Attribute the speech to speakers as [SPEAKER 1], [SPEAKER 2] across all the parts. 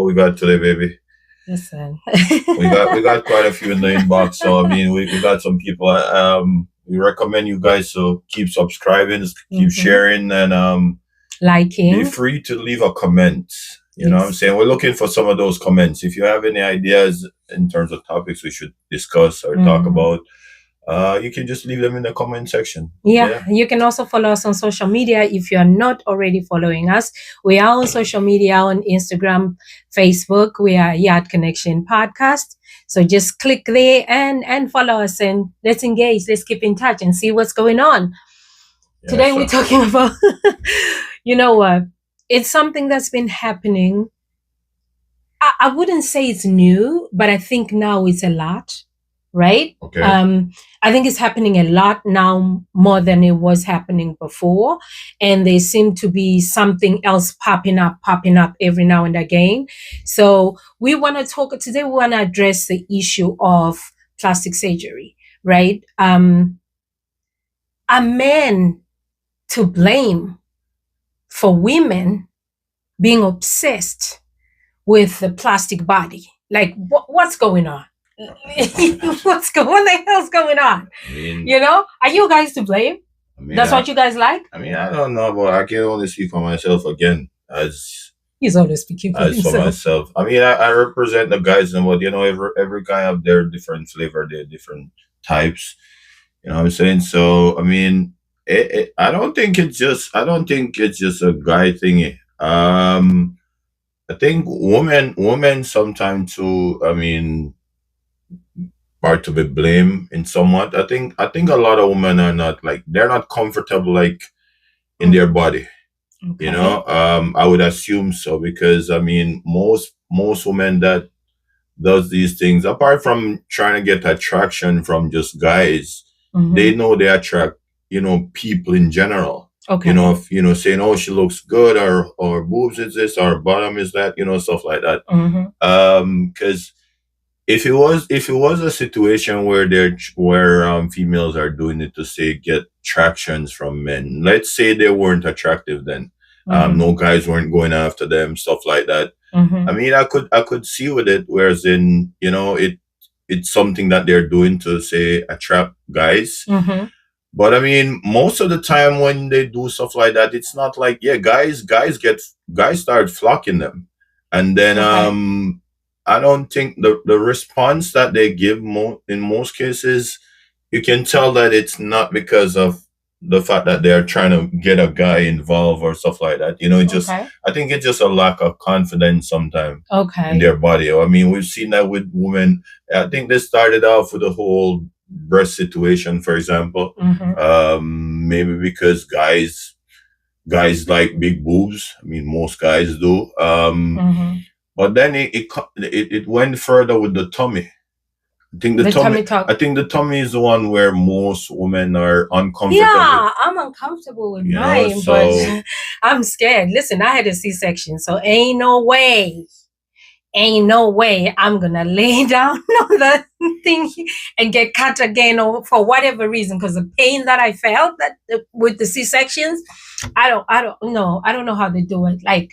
[SPEAKER 1] we got today, baby.
[SPEAKER 2] Listen.
[SPEAKER 1] We got quite a few in the inbox. So I mean, we got some people. We recommend you guys to keep subscribing, keep sharing, and
[SPEAKER 2] liking.
[SPEAKER 1] Be free to leave a comment. You know what I'm saying? We're looking for some of those comments. If you have any ideas in terms of topics we should discuss or talk about, you can just leave them in the comment section.
[SPEAKER 2] Yeah, you can also follow us on social media if you are not already following us. We are on social media on Instagram, Facebook. We are Yard Connection Podcast. So just click there and follow us, and let's engage. Let's keep in touch and see what's going on. Yeah, today we're talking about, you know what? It's something that's been happening. I wouldn't say it's new, but I think now it's a lot. Right?
[SPEAKER 1] Okay.
[SPEAKER 2] I think it's happening a lot now, more than it was happening before. And there seem to be something else popping up every now and again. So we want to talk today. We want to address the issue of plastic surgery, right? Are men to blame for women being obsessed with the plastic body? Like, what's going on? What the hell's going on?
[SPEAKER 1] I mean,
[SPEAKER 2] you know, are you guys to blame? I mean, that's what you guys like?
[SPEAKER 1] I mean, I don't know, but I can only speak for myself again.
[SPEAKER 2] He's always speaking for himself.
[SPEAKER 1] For myself. I mean, I represent the guys, and what, you know, every guy have their different flavor, their different types. You know what I'm saying? So I mean, I don't think it's just a guy thingy. I think women sometimes too, I mean, are to be blamed in somewhat. I think a lot of women are not, like, they're not comfortable, like, in their body. Okay. You know, I would assume so, because I mean, most women that does these things, apart from trying to get attraction from just guys, they know they attract, you know, people in general.
[SPEAKER 2] Okay.
[SPEAKER 1] You know, if, you know, saying, oh, she looks good, or boobs is this, or bottom is that, you know, stuff like that. Because if it was a situation where females are doing it to, say, get tractions from men, let's say they weren't attractive then, no guys weren't going after them, stuff like that. I mean, I could see with it, whereas in, you know, it's something that they're doing to, say, attract guys. But I mean, most of the time when they do stuff like that, it's not like, yeah, guys start flocking them, and then I don't think the response that they give in most cases, you can tell that it's not because of the fact that they're trying to get a guy involved or stuff like that. You know, I think it's just a lack of confidence sometimes in their body. I mean, we've seen that with women. I think they started off with the whole breast situation, for example. Maybe because guys like big boobs. I mean, most guys do. But then it went further with the tummy. I think the tummy is the one where most women are uncomfortable.
[SPEAKER 2] Yeah, I'm uncomfortable with mine, but I'm scared. Listen, I had a C-section, so ain't no way I'm gonna lay down on the thing and get cut again, or for whatever reason, because the pain that I felt with the C-sections, I don't know how they do it. Like,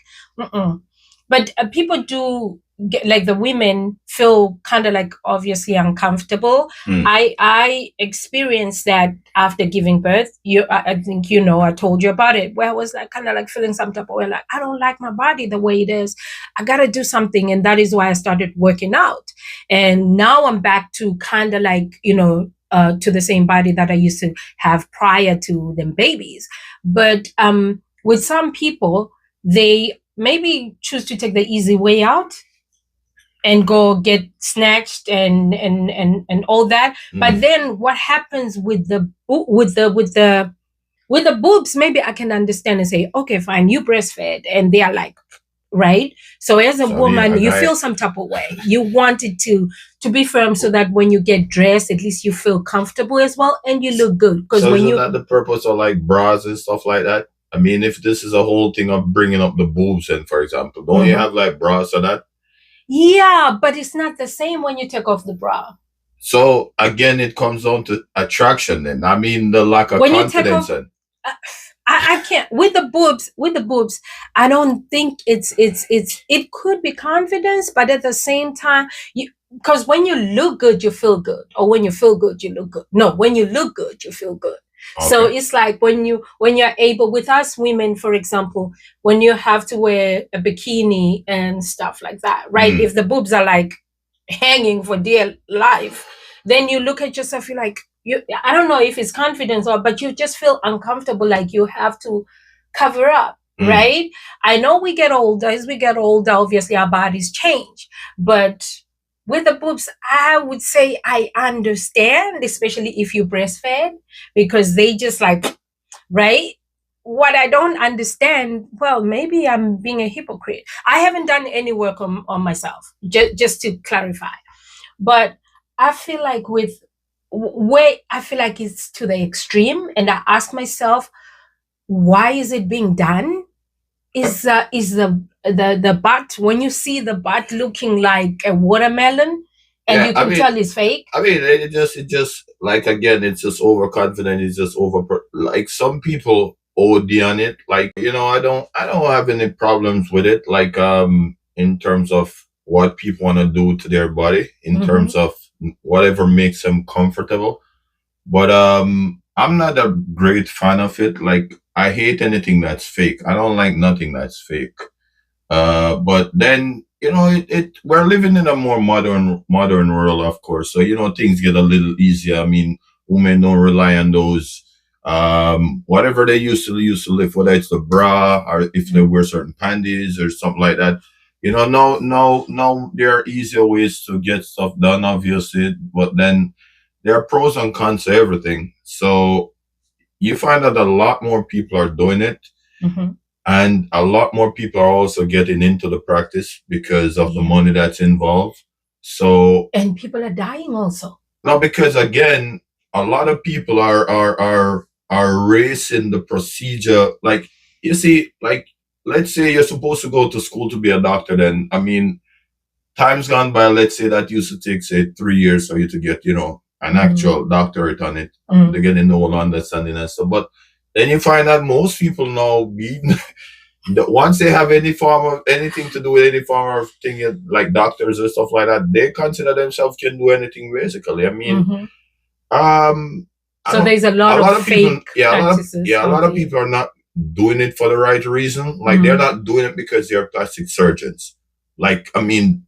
[SPEAKER 2] But people do get, like, the women feel kind of like obviously uncomfortable. I experienced that after giving birth. I think, you know, I told you about it, where I was like kind of like feeling some type of way, like, I don't like my body the way it is. I got to do something. And that is why I started working out. And now I'm back to kind of like, you know, to the same body that I used to have prior to them babies. But with some people, they maybe choose to take the easy way out and go get snatched and all that. But then what happens with the boobs? Maybe I can understand and say, okay, fine, you breastfed, and they are like, right. So as a woman, you feel some type of way. You want it to be firm, so that when you get dressed, at least you feel comfortable as well, and you look good. Because
[SPEAKER 1] isn't that the purpose of, like, bras and stuff like that? I mean, if this is a whole thing of bringing up the boobs, and, for example, don't you have, like, bras for that?
[SPEAKER 2] Yeah, but it's not the same when you take off the bra.
[SPEAKER 1] So again, it comes down to attraction then. I mean, the lack of confidence.
[SPEAKER 2] I can't with the boobs. With the boobs, I don't think it could be confidence, but at the same time, you because when you look good, you feel good, or when you feel good, you look good. No, when you look good, you feel good. So
[SPEAKER 1] Okay.
[SPEAKER 2] it's like when you're able with us women, for example, when you have to wear a bikini and stuff like that, right?
[SPEAKER 1] Mm.
[SPEAKER 2] If the boobs are like hanging for dear life, then you look at yourself, you're like, I don't know if it's confidence or, but you just feel uncomfortable, like you have to cover up, right? I know we get older. As we get older, obviously our bodies change, but with the boobs, I would say I understand, especially if you breastfed, because they just like, right? What I don't understand, well, maybe I'm being a hypocrite. I haven't done any work on myself, just to clarify. But I feel like with where I feel like it's to the extreme, and I ask myself, why is it being done? Is the butt, when you see the butt looking like a watermelon, and
[SPEAKER 1] Yeah,
[SPEAKER 2] you can tell it's fake?
[SPEAKER 1] I mean, it just like again, it's just overconfident. It's just like some people OD on it. Like I don't have any problems with it. Like in terms of what people want to do to their body, in terms of whatever makes them comfortable. But I'm not a great fan of it. Like I hate anything that's fake. I don't like nothing that's fake. But then we're living in a more modern world, of course. So things get a little easier. I mean, women don't rely on those whatever they used to live, whether it's the bra or if they wear certain panties or something like that. No, there are easier ways to get stuff done, obviously, but then there are pros and cons to everything. So you find that a lot more people are doing it, and a lot more people are also getting into the practice because of the money that's involved. So,
[SPEAKER 2] and people are dying also.
[SPEAKER 1] no, because again, a lot of people are racing the procedure. Like you see, like let's say you're supposed to go to school to be a doctor. Then I mean, time's gone by. Let's say that used to take say 3 years for you to get an actual doctorate on it. They're getting no understanding and stuff. But then you find that most people now once they have any form of anything to do with any form of thing like doctors or stuff like that, they consider themselves can do anything basically. I mean, um,
[SPEAKER 2] so there's a lot of
[SPEAKER 1] people,
[SPEAKER 2] fake practices.
[SPEAKER 1] a lot of people are not doing it for the right reason. Like they're not doing it because they're plastic surgeons. Like I mean,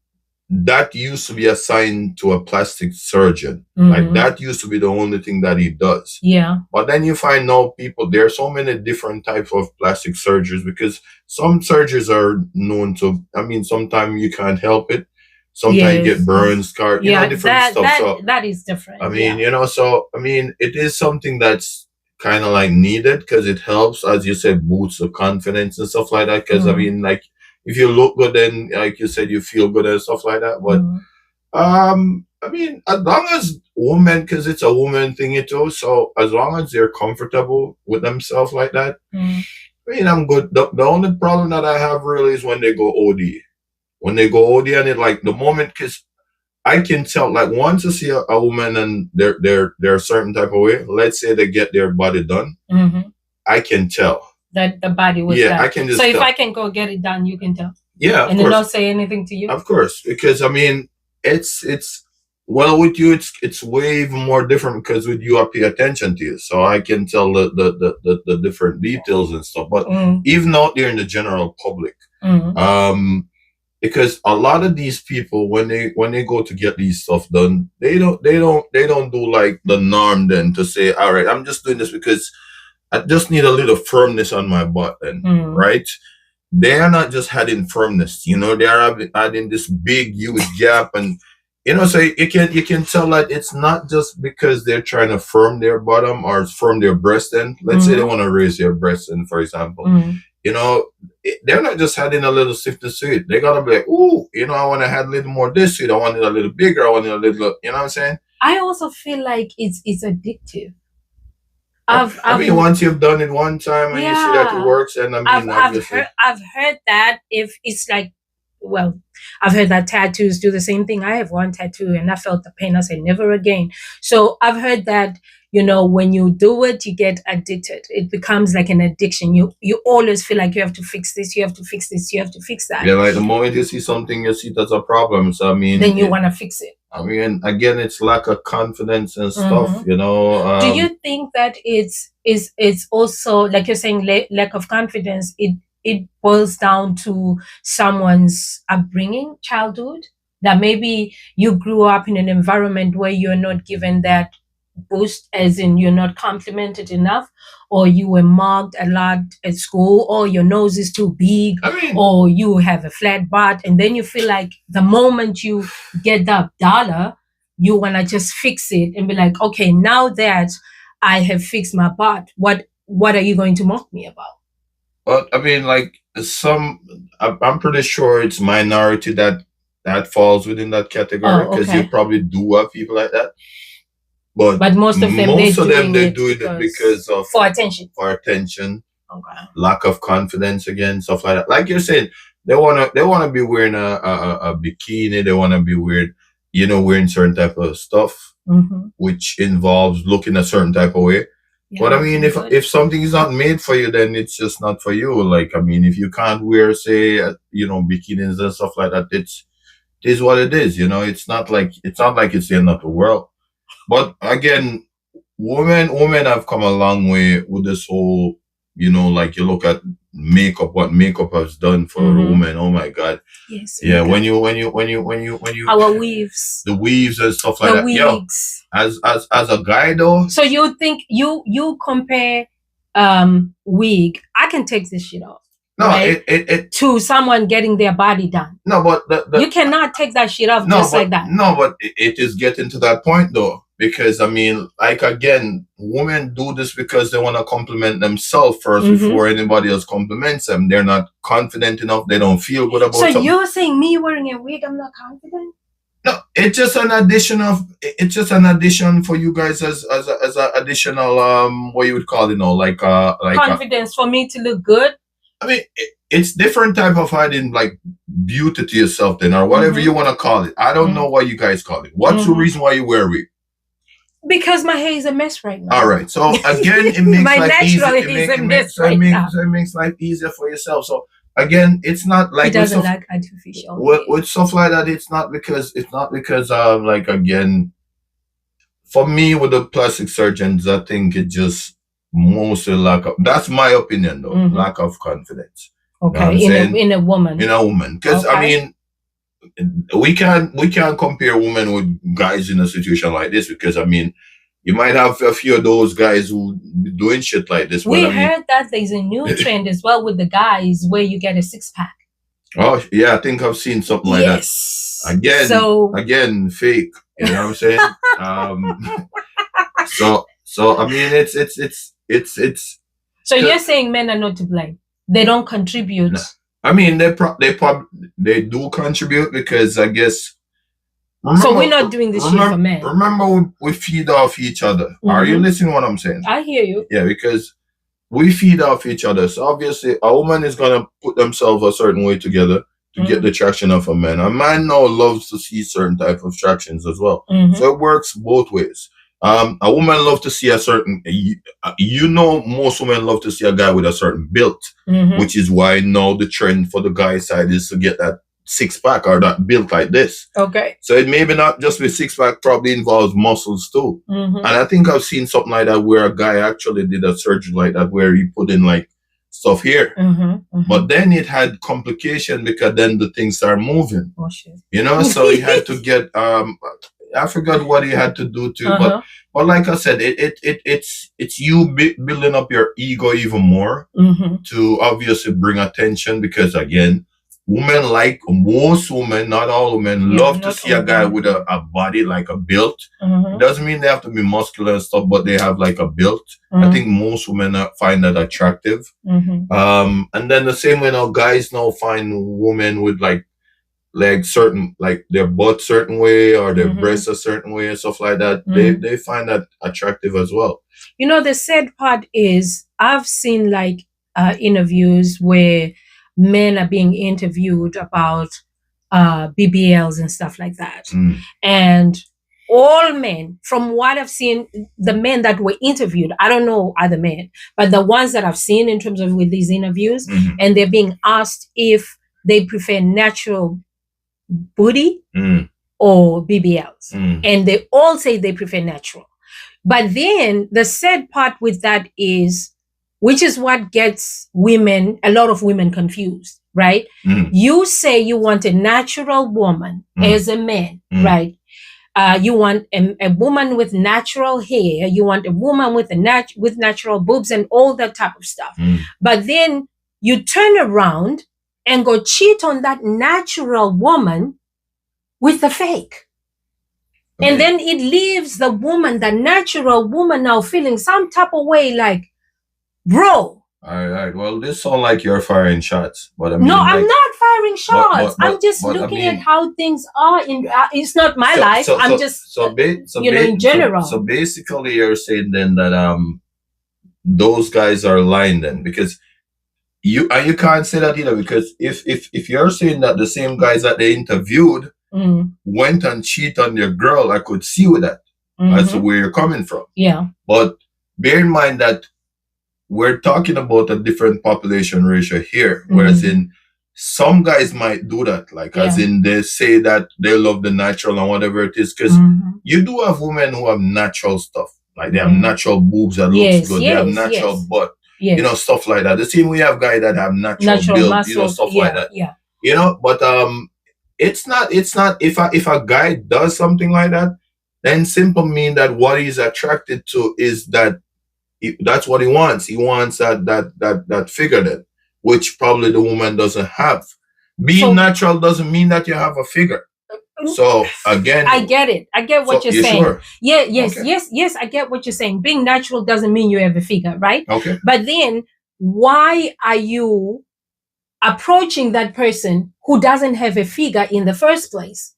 [SPEAKER 1] that used to be assigned to a plastic surgeon. Like that used to be the only thing that he does.
[SPEAKER 2] Yeah.
[SPEAKER 1] But then you find now people, there are so many different types of plastic surgeries because some surgeries are known to, I mean, sometimes you can't help it. Sometimes you get burns, scar, different stuff. So
[SPEAKER 2] that is different.
[SPEAKER 1] I mean, so I mean, it is something that's kind of like needed because it helps, as you said, boosts the confidence and stuff like that. Because I mean, like if you look good, then like you said, you feel good and stuff like that. But I mean, as long as women, because it's a woman thing too, so as long as they're comfortable with themselves like that, I mean, I'm good. The only problem that I have really is when they go OD. When they go OD and it like the moment, because I can tell, like once I see a woman and they're a certain type of way, let's say they get their body done, I can tell
[SPEAKER 2] that the body was done.
[SPEAKER 1] I can just
[SPEAKER 2] so if
[SPEAKER 1] tell.
[SPEAKER 2] I can go get it done, you can tell.
[SPEAKER 1] Yeah, of
[SPEAKER 2] and
[SPEAKER 1] course.
[SPEAKER 2] Then not say anything to you.
[SPEAKER 1] Of course, because I mean, it's well with you, it's way even more different because with you I pay attention to you, so I can tell the different details and stuff. But even out there in the general public, because a lot of these people when they go to get these stuff done, they don't do like the norm then to say, all right, I'm just doing this because I just need a little firmness on my butt, then right? They are not just adding firmness, they are adding this big huge gap, and so you can tell that it's not just because they're trying to firm their bottom or firm their breast end. Let's say they want to raise their breast end, for example. They're not just adding a little stiffness to it. They gotta be like, ooh, I want to add a little more this to it. I want it a little bigger. I want it a little, you know what I'm saying?
[SPEAKER 2] I also feel like it's addictive.
[SPEAKER 1] I mean, once you've done it one time and you see that it works, and I mean,
[SPEAKER 2] I've heard that if it's like, well, I've heard that tattoos do the same thing. I have one tattoo and I felt the pain. I said, never again. So I've heard that when you do it, you get addicted. It becomes like an addiction. You always feel like you have to fix this, you have to fix this, you have to fix that.
[SPEAKER 1] Yeah, like the moment you see something, you see that's a problem. So I mean,
[SPEAKER 2] then you want to fix it.
[SPEAKER 1] I mean, again, it's lack of confidence and stuff. You know.
[SPEAKER 2] Do you think that it's also, like you're saying, lack of confidence? It boils down to someone's upbringing, childhood, that maybe you grew up in an environment where you're not given that boost, as in you're not complimented enough, or you were mocked a lot at school, or your nose is too big, or you have a flat butt, and then you feel like the moment you get that dollar, you want to just fix it and be like, okay, now that I have fixed my butt, what are you going to mock me about?
[SPEAKER 1] But I mean, like I'm pretty sure it's minority that falls within that category, because you probably do have people like that. But most of them, they do it because of
[SPEAKER 2] for attention.
[SPEAKER 1] Okay. Lack of confidence, again, stuff like that. Like you're saying, they wanna be wearing a bikini. They wanna be wearing certain type of stuff, which involves looking a certain type of way. Yeah, but I mean, if something is not made for you, then it's just not for you. Like, I mean, if you can't wear, say, bikinis and stuff like that, it is what it is. It's not like it's the end of the world. But again, women have come a long way with this whole, like you look at makeup, what makeup has done for a woman. Oh my God.
[SPEAKER 2] Yes.
[SPEAKER 1] Yeah. When you
[SPEAKER 2] our weaves,
[SPEAKER 1] the weaves and stuff like that.
[SPEAKER 2] Wigs.
[SPEAKER 1] As a guy though.
[SPEAKER 2] So you think you compare wig? I can take this shit off.
[SPEAKER 1] No,
[SPEAKER 2] right? it to someone getting their body done.
[SPEAKER 1] No, but
[SPEAKER 2] you cannot take that shit off like that.
[SPEAKER 1] No, but it is getting to that point though. Because I mean, like, again, women do this because they want to compliment themselves first before anybody else compliments them. They're not confident enough. They don't feel good about
[SPEAKER 2] something. So you're saying me wearing a wig, I'm not confident?
[SPEAKER 1] No, it's just an addition for you guys as an additional what you would call it, like
[SPEAKER 2] confidence for me to look good.
[SPEAKER 1] I mean, it's different type of adding like beauty to yourself then, or whatever you want to call it. I don't know what you guys call it. What's the reason why you wear a wig?
[SPEAKER 2] Because my hair is a mess right now.
[SPEAKER 1] All right. So again, it makes life easier. It makes life easier for yourself. So again, it's not like
[SPEAKER 2] he doesn't like artificial.
[SPEAKER 1] With stuff like that, it's not because like, again, for me with the plastic surgeons, I think it just mostly lack of. That's my opinion though. Lack of confidence.
[SPEAKER 2] Okay, in a woman.
[SPEAKER 1] In a woman, because I mean, we can't compare women with guys in a situation like this, because I mean, you might have a few of those guys who be doing shit like this.
[SPEAKER 2] We heard that there's a new trend as well with the guys where you get a 6-pack.
[SPEAKER 1] Oh yeah, I think I've seen something like that. Again, fake. You know what I'm saying? So I mean, it's.
[SPEAKER 2] So you're saying men are not to blame? They don't contribute.
[SPEAKER 1] No. I mean, they do contribute, because I guess.
[SPEAKER 2] So we're not doing this shit for men.
[SPEAKER 1] Remember, we feed off each other. Are you listening to what I'm saying?
[SPEAKER 2] I hear you.
[SPEAKER 1] Yeah, because we feed off each other. So obviously, a woman is gonna put themselves a certain way together to get the traction of a man. A man now loves to see certain type of tractions as well. So it works both ways. A woman loves to see a certain, most women love to see a guy with a certain build, which is why now the trend for the guy side is to get that 6-pack or that built like this.
[SPEAKER 2] Okay.
[SPEAKER 1] So it maybe not just with 6-pack, probably involves muscles too. And I think I've seen something like that where a guy actually did a surgery like that, where he put in like stuff here. But then it had complication, because then the things start moving.
[SPEAKER 2] Oh shit.
[SPEAKER 1] So he had to get I forgot what he had to do to, but like I said, it's you building up your ego even more to obviously bring attention, because again, most women, not all women, love to see a guy with a body like a built. It doesn't mean they have to be muscular and stuff, but they have like a built. I think most women find that attractive. And then the same way now, guys now find women with like certain, like their butt certain way, or their breasts a certain way and stuff like that. They find that attractive as well.
[SPEAKER 2] The sad part is, I've seen like interviews where men are being interviewed about BBLs and stuff like that. And all men, from what I've seen, the men that were interviewed, I don't know other men, but the ones that I've seen in terms of with these interviews, and they're being asked if they prefer natural booty or BBLs. And they all say they prefer natural. But then the sad part with that is, which is what gets a lot of women confused, right? You say you want a natural woman as a man, right? You want a woman with natural hair. You want a woman with with natural boobs and all that type of stuff. But then you turn around and go cheat on that natural woman with the fake. Okay. And then it leaves the woman, the natural woman, now feeling some type of way like, bro.
[SPEAKER 1] All right. Well, this sounds like you're firing shots, but I mean,
[SPEAKER 2] no, I'm not firing shots. I'm just looking at how things are. It's not my life. I'm just in general.
[SPEAKER 1] So basically, you're saying then that those guys are lying then, because you can't say that either, because if you're saying that the same guys that they interviewed went and cheat on their girl, I could see with that. That's where you're coming from.
[SPEAKER 2] Yeah.
[SPEAKER 1] But bear in mind that we're talking about a different population ratio here, whereas in some guys might do that, like as in they say that they love the natural and whatever it is, because you do have women who have natural stuff, like they have natural boobs that looks good, they have natural butt, you know, stuff like that. The same we have guys that have natural build, muscles, you know, stuff like that.
[SPEAKER 2] Yeah.
[SPEAKER 1] You know, but it's not if a guy does something like that, then simple mean that what he's attracted to is that that's what he wants. He wants that figure then, which probably the woman doesn't have. Being natural doesn't mean that you have a figure. So again,
[SPEAKER 2] I get it. I get what you're saying.
[SPEAKER 1] Sure?
[SPEAKER 2] Yeah, yes. I get what you're saying. Being natural doesn't mean you have a figure, right?
[SPEAKER 1] Okay.
[SPEAKER 2] But then why are you approaching that person who doesn't have a figure in the first place?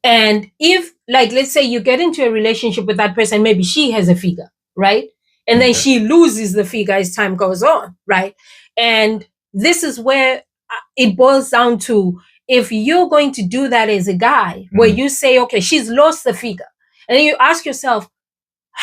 [SPEAKER 2] And if, like, let's say you get into a relationship with that person, maybe she has a figure, right? And then she loses the figure as time goes on, right? And this is where it boils down to, if you're going to do that as a guy, where you say, okay, she's lost the figure, and then you ask yourself,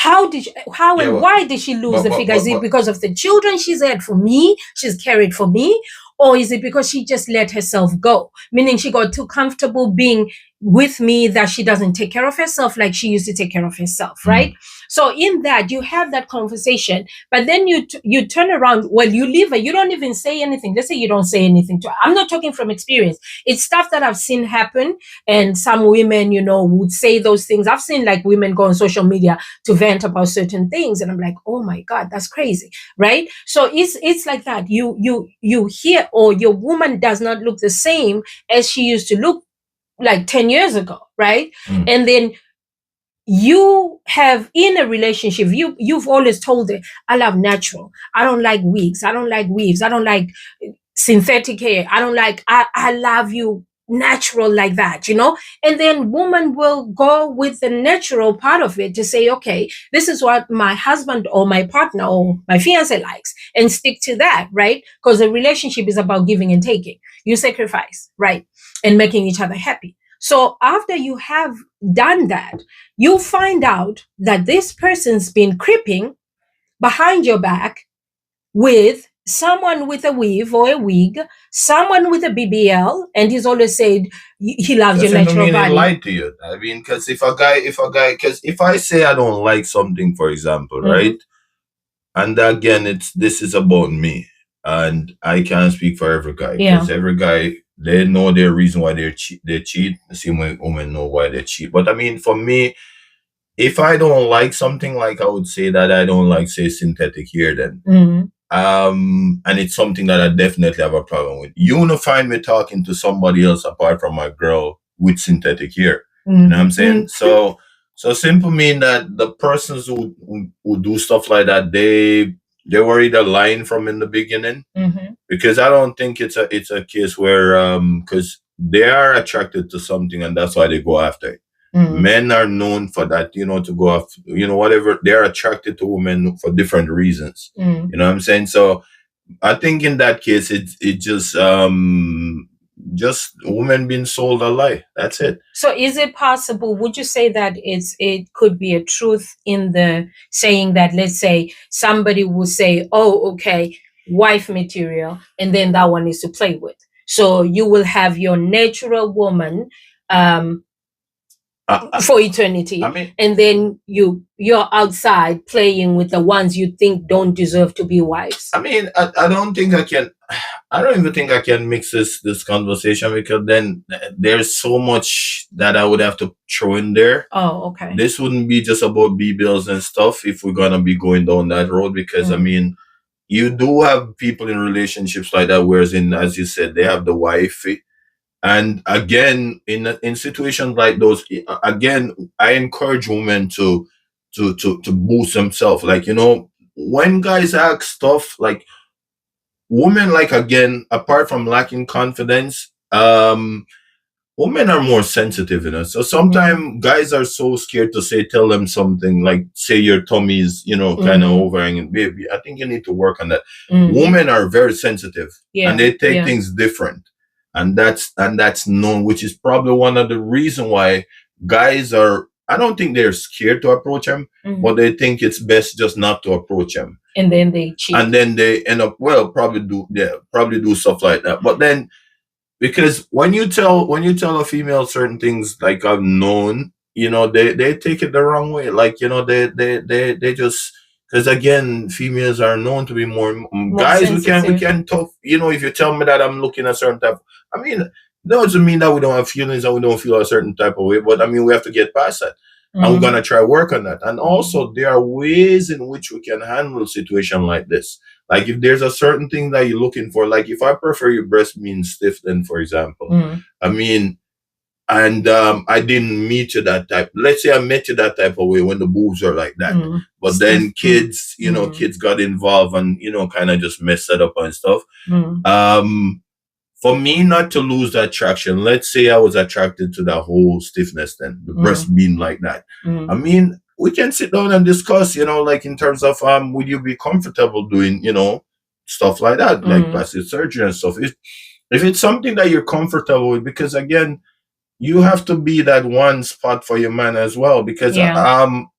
[SPEAKER 2] why did she lose the figure? Is it because of the children she's had for me, she's carried for me? Or is it because she just let herself go? Meaning she got too comfortable being with me that she doesn't take care of herself like she used to take care of herself, right? So in that, you have that conversation, but then you turn around, well, you leave her, you don't even say anything. Let's say you don't say anything to her. I'm not talking from experience. It's stuff that I've seen happen, and some women, you know, would say those things. I've seen like women go on social media to vent about certain things, and I'm like, oh my God, that's crazy, right? So it's like that. You hear, or your woman does not look the same as she used to look like 10 years ago, right? And then you have, in a relationship, you've always told her, I love natural. I don't like wigs. I don't like weaves. I don't like synthetic hair. I love you natural like that, you know? And then woman will go with the natural part of it to say, okay, this is what my husband or my partner or my fiance likes, and stick to that, right? Because a relationship is about giving and taking. You sacrifice, right? And making each other happy. So after you have done that, you find out that this person's been creeping behind your back with someone with a weave or a wig, someone with a BBL, and he's always said he loves your natural body.
[SPEAKER 1] He lied to you. I mean, because if I say I don't like something, for example, right? And again, this is about me, and I can't speak for every guy, because every guy, they know their reason why they cheat. The same way women know why they cheat. But I mean, for me, if I don't like something, like I would say that I don't like, say, synthetic hair, then and it's something that I definitely have a problem with. You won't find me talking to somebody else apart from my girl with synthetic hair. You know what I'm saying? So simple mean that the persons who do stuff like that, they were either lying from in the beginning, because I don't think it's a case where because they are attracted to something and that's why they go after it. Men are known for that, you know, to go after, you know, whatever, they're attracted to women for different reasons. You know what I'm saying? So I think in that case, it just just women being sold a lie. That's it.
[SPEAKER 2] So is it possible, would you say that it could be a truth in the saying that, let's say somebody will say, oh, okay, wife material, and then that one is to play with. So you will have your natural woman um for eternity,
[SPEAKER 1] I mean,
[SPEAKER 2] and then you're outside playing with the ones you think don't deserve to be wives.
[SPEAKER 1] I mean, I don't think I can. I don't even think I can mix this conversation, because then there's so much that I would have to throw in there.
[SPEAKER 2] Oh, okay.
[SPEAKER 1] This wouldn't be just about BBLs and stuff if we're gonna be going down that road, because I mean, you do have people in relationships like that, whereas in, as you said, they have the wife. And again, in situations like those, again, I encourage women to boost themselves. Like, when guys ask stuff, like, women, like, again, apart from lacking confidence, women are more sensitive, so sometimes guys are so scared to tell them something, like, say your tummy is, kind of overhanging. Baby, I think you need to work on that. Women are very sensitive, and they take things different. And that's known, which is probably one of the reason why guys are, I don't think they're scared to approach them, but they think it's best just not to approach them.
[SPEAKER 2] And then they cheat.
[SPEAKER 1] And then they end up, probably do stuff like that. But then, because when you tell a female certain things, like I've known, they take it the wrong way. Like, they just, because again, females are known to be more guys. Sensitive. We can talk. If you tell me that I'm looking a certain type, I mean, it doesn't mean that we don't have feelings and we don't feel a certain type of way. But I mean, we have to get past that, and we're gonna try work on that. And also, there are ways in which we can handle a situation like this. Like, if there's a certain thing that you're looking for, like if I prefer your breast being stiff, then, for example, I mean, and I didn't meet you that type. Let's say I met you that type of way when the boobs are like that. But then kids, kids got involved and, kind of just messed that up and stuff. For me not to lose that traction, let's say I was attracted to that whole stiffness, then the breast being like that. I mean, we can sit down and discuss, like in terms of, would you be comfortable doing, stuff like that, like plastic surgery and stuff. If it's something that you're comfortable with, because again, you have to be that one spot for your man as well, because I'm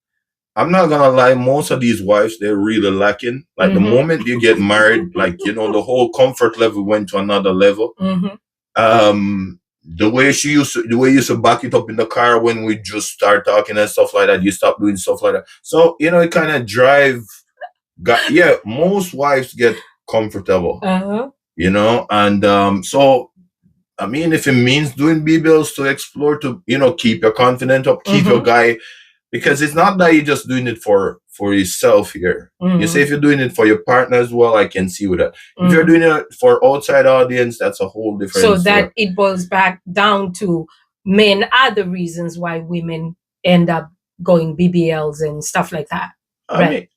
[SPEAKER 1] not gonna lie, most of these wives, they're really lacking. Like, the moment you get married, like, the whole comfort level went to another level. The way you used to back it up in the car when we just start talking and stuff like that, you stop doing stuff like that. So, it kind of most wives get comfortable, and so, I mean, if it means doing BBLs to explore, to, keep your confidence up, keep your guy, because it's not that you're just doing it for yourself here. You say if you're doing it for your partner as well, I can see with that. If you're doing it for outside audience, that's a whole different
[SPEAKER 2] So that it boils back down to men are the reasons why women end up going BBLs and stuff like that.
[SPEAKER 1] I mean,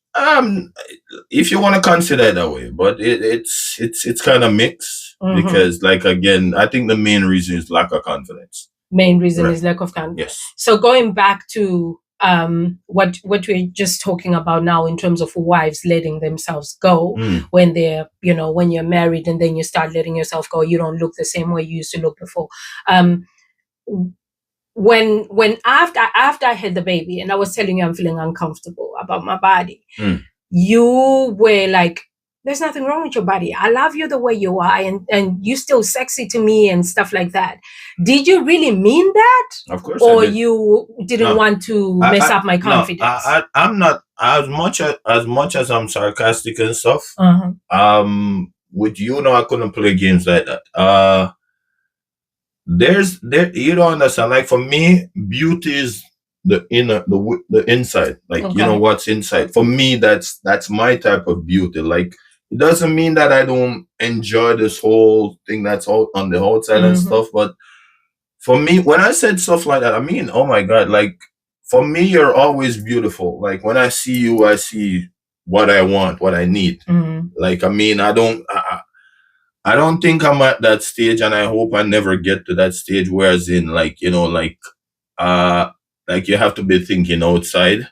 [SPEAKER 1] if you want to consider it that way, but it's kind of mixed, because, like, again, I think the main reason is lack of confidence.
[SPEAKER 2] Main reason is lack of confidence.
[SPEAKER 1] Yes.
[SPEAKER 2] So going back to what we're just talking about now in terms of wives letting themselves go when they're, when you're married, and then you start letting yourself go, you don't look the same way you used to look before. When after I had the baby and I was telling you I'm feeling uncomfortable about my body, you were like, there's nothing wrong with your body. I love you the way you are, and you're still sexy to me and stuff like that. Did you really mean that?
[SPEAKER 1] Of course.
[SPEAKER 2] Or you didn't want to mess up my confidence?
[SPEAKER 1] No, I'm not, as much as I'm sarcastic and stuff. With you, I couldn't play games like that. You don't understand. Like, for me, beauty is the inner, the inside. Like, what's inside. For me, that's my type of beauty. Like, it doesn't mean that I don't enjoy this whole thing that's all on the outside and stuff. But for me, when I said stuff like that, I mean, oh my God, like, for me, you're always beautiful. Like, when I see you, I see what I want, what I need. Like, I mean, I don't think I'm at that stage, and I hope I never get to that stage, whereas in, like, like you have to be thinking outside,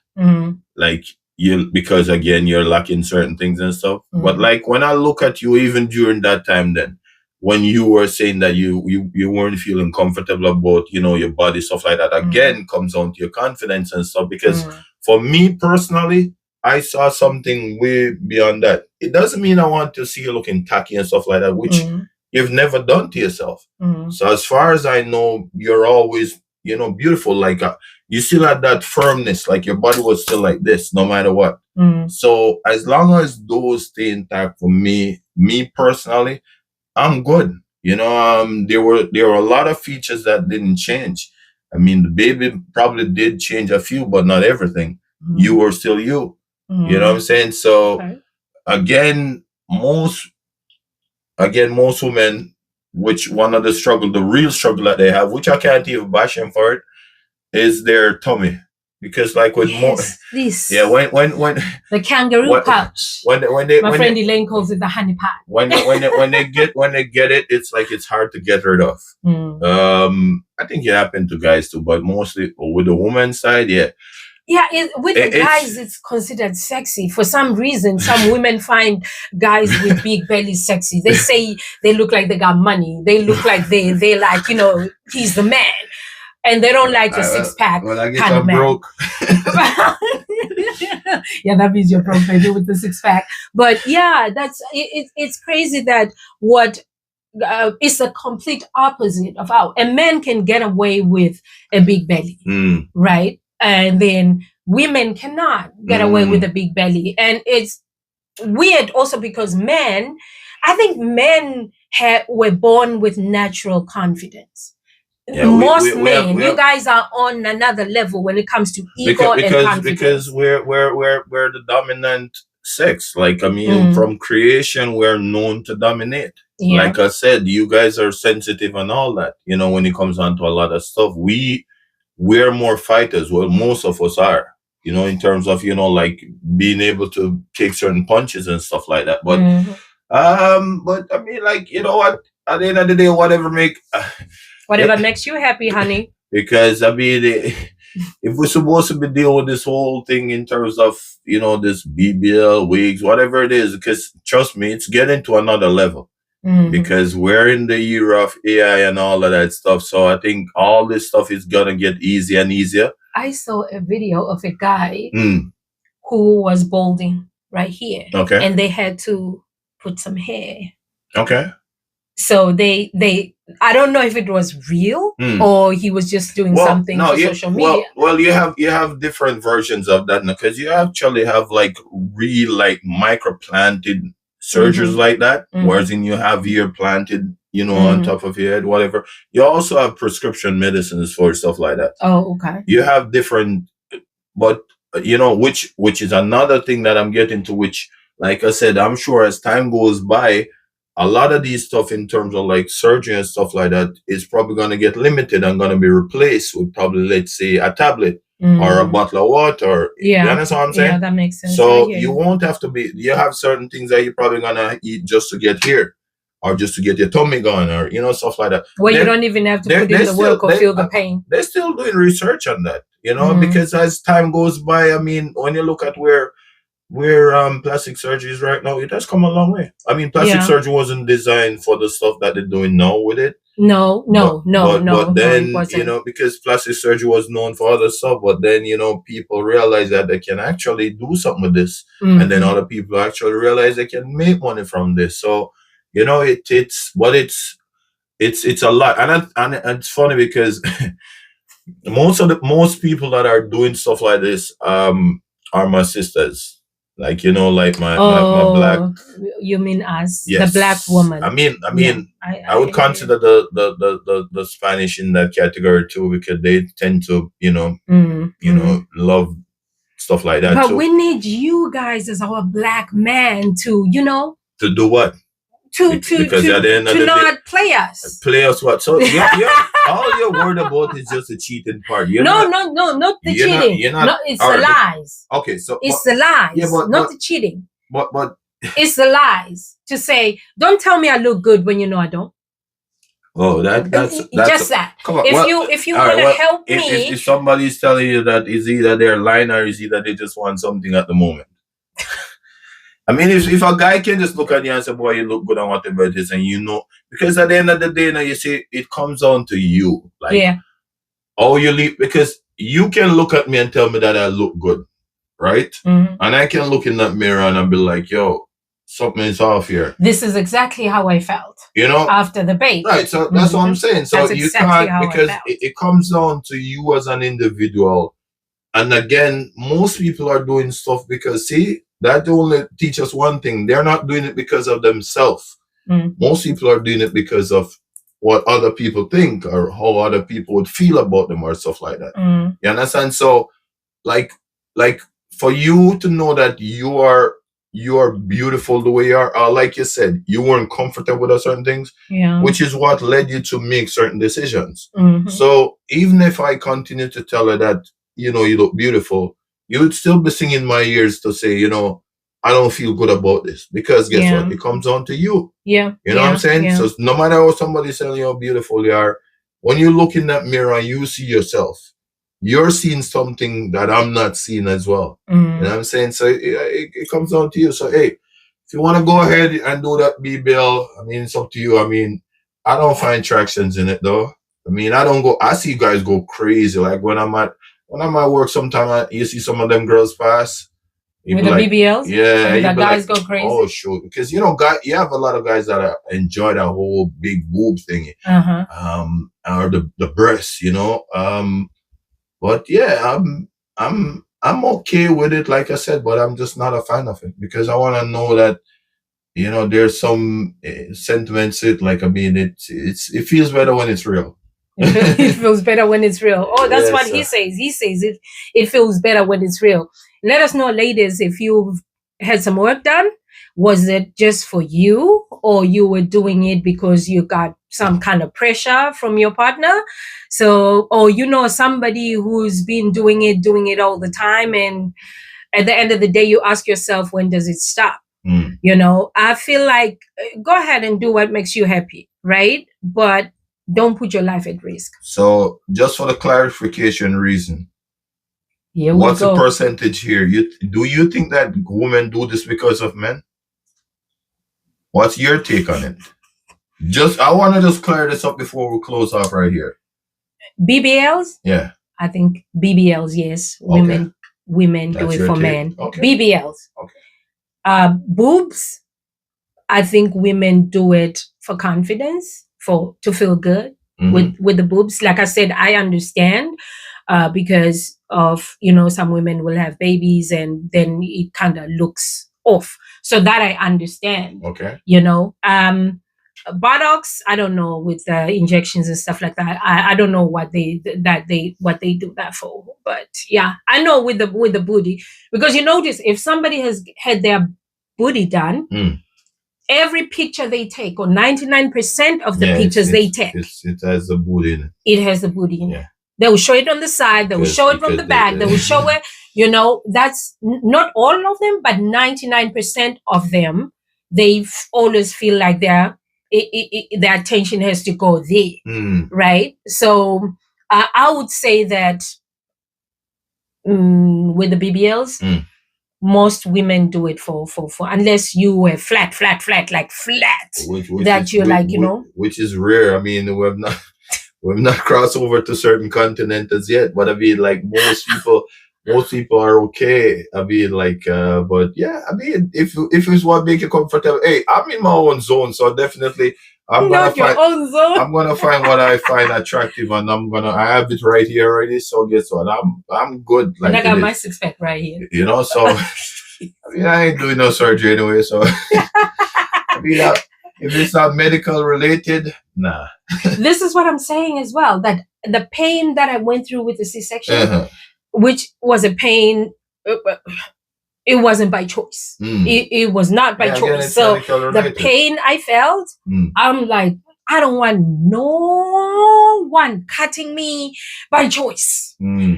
[SPEAKER 1] like, because again, you're lacking certain things and stuff. But like, when I look at you, even during that time, then when you were saying that you weren't feeling comfortable about, your body, stuff like that, again, comes down to your confidence and stuff. Because for me personally, I saw something way beyond that. It doesn't mean I want to see you looking tacky and stuff like that, which you've never done to yourself. So as far as I know, you're always, beautiful. Like, you still had that firmness, like your body was still like this, no matter what. So as long as those stay intact for me personally, I'm good. There were a lot of features that didn't change. I mean, the baby probably did change a few, but not everything. You were still you. You know what I'm saying? So again, most women, which one of the real struggle that they have, which I can't even bash them for it, is their tummy. Because like with
[SPEAKER 2] this
[SPEAKER 1] when
[SPEAKER 2] the kangaroo pouch.
[SPEAKER 1] When
[SPEAKER 2] My friend Elaine calls it the honey pot.
[SPEAKER 1] When they get it, it's like it's hard to get rid of. I think it happened to guys too, but mostly with the woman side, yeah.
[SPEAKER 2] Yeah, with the guys, it's considered sexy. For some reason, some women find guys with big bellies sexy. They say they look like they got money. They look like they like, he's the man. And they don't like the six pack.
[SPEAKER 1] Well, I guess I'm broke.
[SPEAKER 2] Yeah, that means you're broke, baby, with the six pack. But yeah, it's crazy that what is the complete opposite of how a man can get away with a big belly, right? And then women cannot get away with a big belly. And it's weird also because I think men were born with natural confidence. Yeah, most men, you guys are on another level when it comes to ego and confidence.
[SPEAKER 1] Because we're the dominant sex. Like, I mean, from creation, we're known to dominate. Yeah. Like I said, you guys are sensitive and all that. When it comes on to a lot of stuff, we're more fighters. Well, most of us are. In terms of like being able to take certain punches and stuff like that. But but I mean, like, what? At the end of the day, whatever
[SPEAKER 2] makes you happy, honey.
[SPEAKER 1] Because I mean, if we're supposed to be dealing with this whole thing in terms of this BBL wigs, whatever it is, because trust me, it's getting to another level. Because we're in the era of AI and all of that stuff. So I think all this stuff is gonna get easier and easier.
[SPEAKER 2] I saw a video of a guy who was balding right here.
[SPEAKER 1] Okay.
[SPEAKER 2] And they had to put some hair.
[SPEAKER 1] Okay.
[SPEAKER 2] So they I don't know if it was real or he was just doing something for social media.
[SPEAKER 1] Well, you have different versions of that now, because you actually have like real like microplanted surgeries like that, whereas you have ear planted, on top of your head, whatever. You also have prescription medicines for stuff like that.
[SPEAKER 2] Oh, okay.
[SPEAKER 1] You have different, but which is another thing that I'm getting to, which, like I said, I'm sure as time goes by, a lot of these stuff in terms of like surgery and stuff like that is probably going to get limited and going to be replaced with probably, let's say, a tablet or a bottle of water.
[SPEAKER 2] Yeah.
[SPEAKER 1] You understand what I'm saying?
[SPEAKER 2] Yeah, that makes sense.
[SPEAKER 1] So you won't have to you have certain things that you're probably going to eat just to get here or just to get your tummy going or, stuff like that.
[SPEAKER 2] Well, you don't even have to put in the work or feel the pain.
[SPEAKER 1] They're still doing research on that, because as time goes by, I mean, when you look at where plastic surgery is right now, it has come a long way. I mean, plastic surgery wasn't designed for the stuff that they're doing now with it.
[SPEAKER 2] No.
[SPEAKER 1] But then, because plastic surgery was known for other stuff, but then, people realize that they can actually do something with this. And then other people actually realize they can make money from this. So, it's a lot. And it's funny because most people that are doing stuff like this are my sisters. Like, like my black.
[SPEAKER 2] You mean us?
[SPEAKER 1] Yes.
[SPEAKER 2] The black woman.
[SPEAKER 1] I mean, I would consider the Spanish in that category too, because they tend to, love stuff like that.
[SPEAKER 2] But we need you guys as our black man to,
[SPEAKER 1] to do what?
[SPEAKER 2] To at the end of the not day, play us.
[SPEAKER 1] Play us what? So all you're worried about is just the cheating part.
[SPEAKER 2] Not the cheating. It's the lies.
[SPEAKER 1] Okay, so
[SPEAKER 2] it's the lies, not the cheating.
[SPEAKER 1] But
[SPEAKER 2] it's the lies to say, don't tell me I look good when you know I don't.
[SPEAKER 1] Oh, that's
[SPEAKER 2] just that. Come on, if you want to help me,
[SPEAKER 1] if somebody's telling you that, is either they're lying or is either they just want something at the moment. I mean, if a guy can just look at you and say, boy, you look good and whatever it is, and because at the end of the day, you see, it comes down to you. Like,
[SPEAKER 2] Yeah.
[SPEAKER 1] how you live, because you can look at me and tell me that I look good, right?
[SPEAKER 2] Mm-hmm.
[SPEAKER 1] And I can look in that mirror and I'll be like, yo, something is off here.
[SPEAKER 2] This is exactly how I felt, after the baby.
[SPEAKER 1] Right, so that's what I'm saying. So
[SPEAKER 2] That's
[SPEAKER 1] you
[SPEAKER 2] exactly
[SPEAKER 1] can't,
[SPEAKER 2] how I
[SPEAKER 1] because
[SPEAKER 2] felt.
[SPEAKER 1] it comes down to you as an individual. And again, most people are doing stuff because, see, that only teaches one thing. They're not doing it because of themselves. Most people are doing it because of what other people think or how other people would feel about them or stuff like that. You understand? So, like for you to know that you are beautiful the way you are, or like you said, you weren't comfortable with certain things, which is what led you to make certain decisions. So even if I continue to tell her that, you look beautiful, you would still be singing my ears to say, I don't feel good about this, because guess what? It comes on to you. You know what I'm saying? So no matter how somebody's telling you how beautiful you are, when you look in that mirror and you see yourself, you're seeing something that I'm not seeing as well. You know what I'm saying? So it comes down to you. So, hey, if you want to go ahead and do that BBL, I mean, it's up to you. I mean, I don't find tractions in it though. I mean, I see guys go crazy. Like when I'm at work, sometimes you see some of them girls pass.
[SPEAKER 2] With the BBLs?
[SPEAKER 1] Yeah.
[SPEAKER 2] The guys go crazy?
[SPEAKER 1] Oh, sure. Because, you have a lot of guys that enjoy that whole big boob thingy. Or the breasts, but yeah, I'm okay with it, like I said, but I'm just not a fan of it, because I want to know that, there's some sentiments. It feels better when it's real.
[SPEAKER 2] It feels better when it's real. Oh, that's what he says. He says it feels better when it's real. Let us know, ladies, if you've had some work done. Was it just for you, or you were doing it because you got some kind of pressure from your partner? So, or somebody who's been doing it all the time, and at the end of the day, you ask yourself, when does it stop? I feel like go ahead and do what makes you happy, right? But don't put your life at risk.
[SPEAKER 1] So, just for the clarification reason, what's the percentage here? Do you think that women do this because of men? What's your take on it? I want to just clear this up before we close off right here.
[SPEAKER 2] BBLs?
[SPEAKER 1] Yeah.
[SPEAKER 2] I think BBLs, yes. Women do it for men. Okay. BBLs. Okay. Boobs, I think women do it for confidence, to feel good with the boobs. Like I said, I understand because of, some women will have babies and then it kind of looks off. So that I understand.
[SPEAKER 1] Okay.
[SPEAKER 2] Buttocks, I don't know, with injections and stuff like that. I don't know what they do that for. But yeah, I know with the booty, because you notice if somebody has had their booty done, every picture they take, or 99% of the pictures they take,
[SPEAKER 1] it has the booty in it.
[SPEAKER 2] It has the booty in it. They will show it on the side. They will show it from the back. They will show it. That's not all of them, but 99% of them, they always feel like their attention has to go there, right? So I would say that with the BBLs, most women do it for unless you were flat, like flat,
[SPEAKER 1] which is rare. I mean, we've not crossed over to certain continents as yet, but I mean, like most people are okay. I mean, like, but yeah, I mean, if it's what make you comfortable, hey, I'm in my own zone, so definitely I'm gonna find what I find attractive, and I have it right here already. So guess what? I'm good.
[SPEAKER 2] Like, and I got my 6-pack right here.
[SPEAKER 1] So I mean, I ain't doing no surgery anyway. So I mean, if it's not medical related, nah.
[SPEAKER 2] This is what I'm saying as well. That the pain that I went through with the C-section, which was a pain. It wasn't by choice. It was not by choice. So the pain I felt, I'm like, I don't want no one cutting me by choice,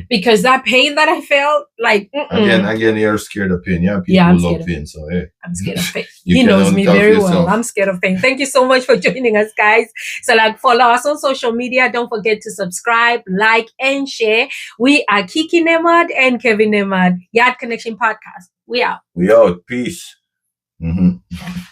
[SPEAKER 2] because that pain that I felt, like
[SPEAKER 1] again, you're scared of pain. Yeah, people love pain. So hey,
[SPEAKER 2] I'm scared of pain. He knows me very well. I'm scared of pain. Thank you so much for joining us, guys. So follow us on social media. Don't forget to subscribe, like, and share. We are Kiki Nemad and Kevin Nemad, Yard Connection Podcast. We out.
[SPEAKER 1] Peace. Mm-hmm.